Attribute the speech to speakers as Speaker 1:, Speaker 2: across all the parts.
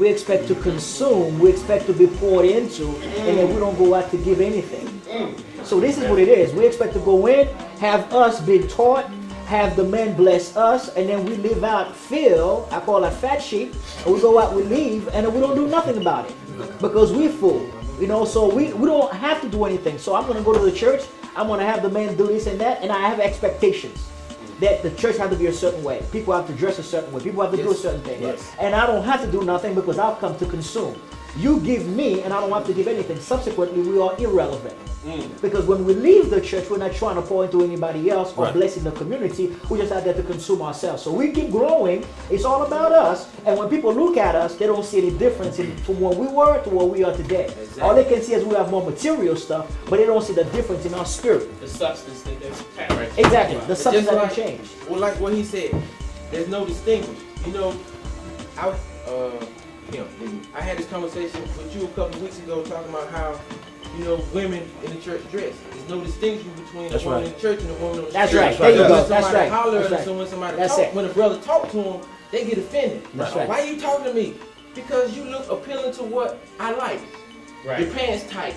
Speaker 1: we expect to consume, we expect to be poured into, and then we don't go out to give anything. So this is what it is. We expect to go in, have us be taught, have the man bless us, and then we live out, fill, I call it fat sheep, and we go out, we leave, and then we don't do nothing about it because we're full. So we don't have to do anything. So I'm going to go to the church, I'm going to have the man do this and that, and I have expectations that the church has to be a certain way. People have to dress a certain way. People have to do a certain thing. And I don't have to do nothing because I've come to consume. You give me, and I don't have to give anything. Subsequently, we are irrelevant. Because when we leave the church, we're not trying to pour into anybody else or blessing the community. We're just out there to consume ourselves. So we keep growing. It's all about us. And when people look at us, they don't see any difference from what we were to what we are today. Exactly. All they can see is we have more material stuff, but they don't see the difference in our spirit.
Speaker 2: The substance that they're right.
Speaker 1: Exactly. The substance that changed.
Speaker 3: Well, like what he said, there's no distinguish. I had this conversation with you a couple of weeks ago talking about how women in the church dress. There's no distinction between the woman in the church and the woman on the street.
Speaker 1: That's right. There you go. That's right.
Speaker 3: When somebody talk, when a brother talk to them, they get offended.
Speaker 1: That's right.
Speaker 3: Why are you talking to me? Because you look appealing to what I like. Right. Your pants tight,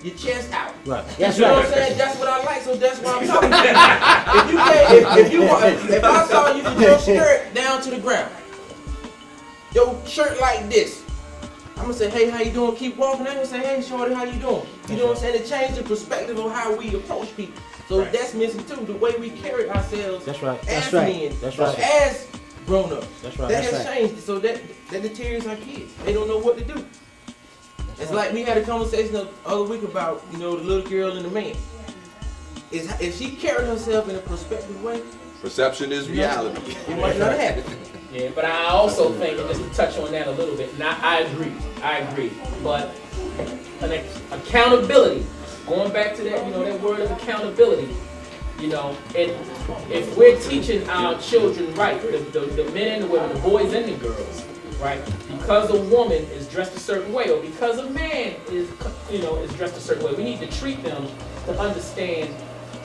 Speaker 3: your chest out.
Speaker 1: Right.
Speaker 3: That's what I'm saying? That's what I like, so that's why I'm talking to you. If I saw you with your skirt down to the ground, your shirt like this, I'm gonna say, hey, how you doing? Keep walking. I'm gonna say, hey, shorty, how you doing? You know what I'm saying? It changed the perspective of how we approach people. So that's missing too. The way we carry ourselves.
Speaker 1: That's right.
Speaker 3: As
Speaker 1: That's right.
Speaker 3: men,
Speaker 1: That's right.
Speaker 3: as grown ups.
Speaker 1: That's right.
Speaker 3: That
Speaker 1: That's
Speaker 3: has
Speaker 1: right.
Speaker 3: changed. So that deteriorates our kids. They don't know what to do. It's like we had a conversation the other week about the little girl and the man. If she carried herself in a perspective way,
Speaker 4: perception is reality.
Speaker 3: It might not happen.
Speaker 2: Yeah, but I also think, and just to touch on that a little bit, and I agree, but accountability, going back to that, that word of accountability, if we're teaching our children right, the men and the women, the boys and the girls, right, because a woman is dressed a certain way, or because a man is dressed a certain way, we need to treat them to understand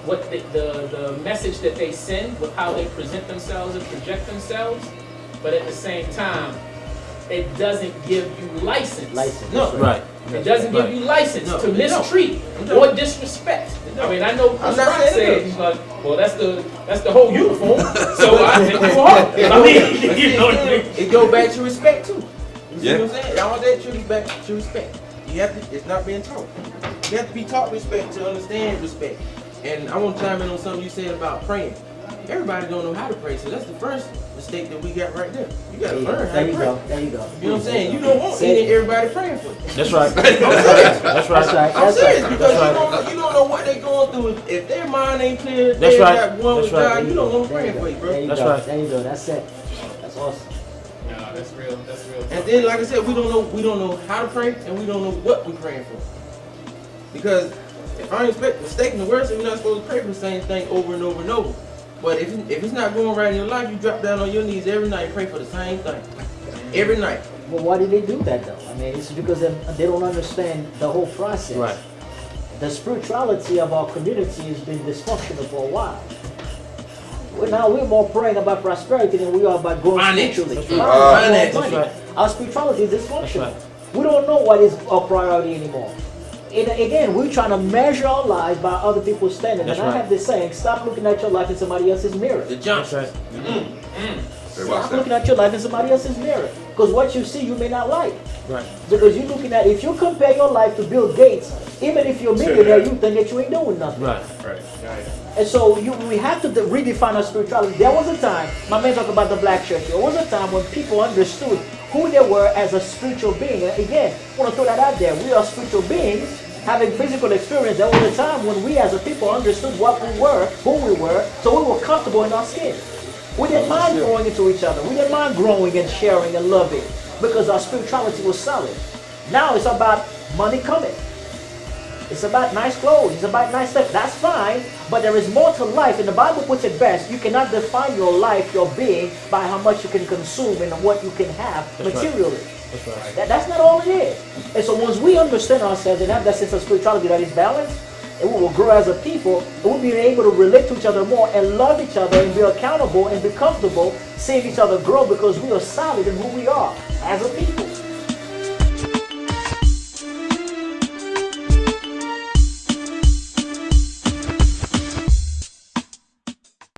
Speaker 2: what the message that they send, with how they present themselves and project themselves. But at the same time, it doesn't give you license.
Speaker 3: No,
Speaker 1: right.
Speaker 2: It doesn't give you license to mistreat or disrespect. I mean, I know Chris Rock said, he's like, well, that's the whole uniform. So I think you are. I mean,
Speaker 3: it goes back to respect too. You see what I'm saying? All that should be back to respect. It's not being taught. You have to be taught respect to understand respect. And I want to chime in on something you said about praying. Everybody don't know how to pray, so that's the first mistake that we got right there. You got to learn how to pray.
Speaker 1: There you go.
Speaker 3: You know what I'm saying? You don't want everybody praying for you.
Speaker 1: That's right.
Speaker 3: I'm serious.
Speaker 1: That's right.
Speaker 3: I'm serious because you don't know what they're going through. If their mind ain't clear, they got one with God, you don't want to pray for you, bro.
Speaker 1: That's right. There you go. That's it. That's awesome.
Speaker 2: No, that's real. That's real.
Speaker 3: And then, like I said, we don't know how to pray, and we don't know what we're praying for. Because if I'm mistaken the word, so we're not supposed to pray for the same thing over and over and over. But if it's not going right in your life, you drop down on your knees every night and pray for the same thing. Every night.
Speaker 1: Well, why did they do that though? I mean, it's because they don't understand the whole process.
Speaker 3: Right.
Speaker 1: The spirituality of our community has been dysfunctional for a while. We're more praying about prosperity than we are about growing spiritually.
Speaker 3: Right.
Speaker 1: Our spirituality is dysfunctional. We don't know what is our priority anymore. And again, we're trying to measure our lives by other people's standards. I have this saying, stop looking at your life in somebody else's mirror.
Speaker 3: The Johnson.
Speaker 1: Stop looking at your life in somebody else's mirror. Because what you see, you may not like.
Speaker 3: Right.
Speaker 1: Because you're looking at, if you compare your life to Bill Gates, even if you're a millionaire, you think that you ain't doing nothing.
Speaker 3: Right.
Speaker 1: And so we have to redefine our spirituality. There was a time, my man talked about the black church. There was a time when people understood who they were as a spiritual being. And again, I want to throw that out there. We are spiritual beings having physical experience. There was a time when we as a people understood what we were, who we were, so we were comfortable in our skin. We didn't mind growing into each other. We didn't mind growing and sharing and loving because our spirituality was solid. Now it's about money coming. It's about nice clothes. It's about nice stuff. That's fine, but there is more to life. And the Bible puts it best. You cannot define your life, your being, by how much you can consume and what you can have materially.
Speaker 3: That's right.
Speaker 1: That's not all it is. And so once we understand ourselves and have that sense of spirituality that is balanced, and we will grow as a people, and we'll be able to relate to each other more and love each other and be accountable and be comfortable seeing each other grow because we are solid in who we are as a people.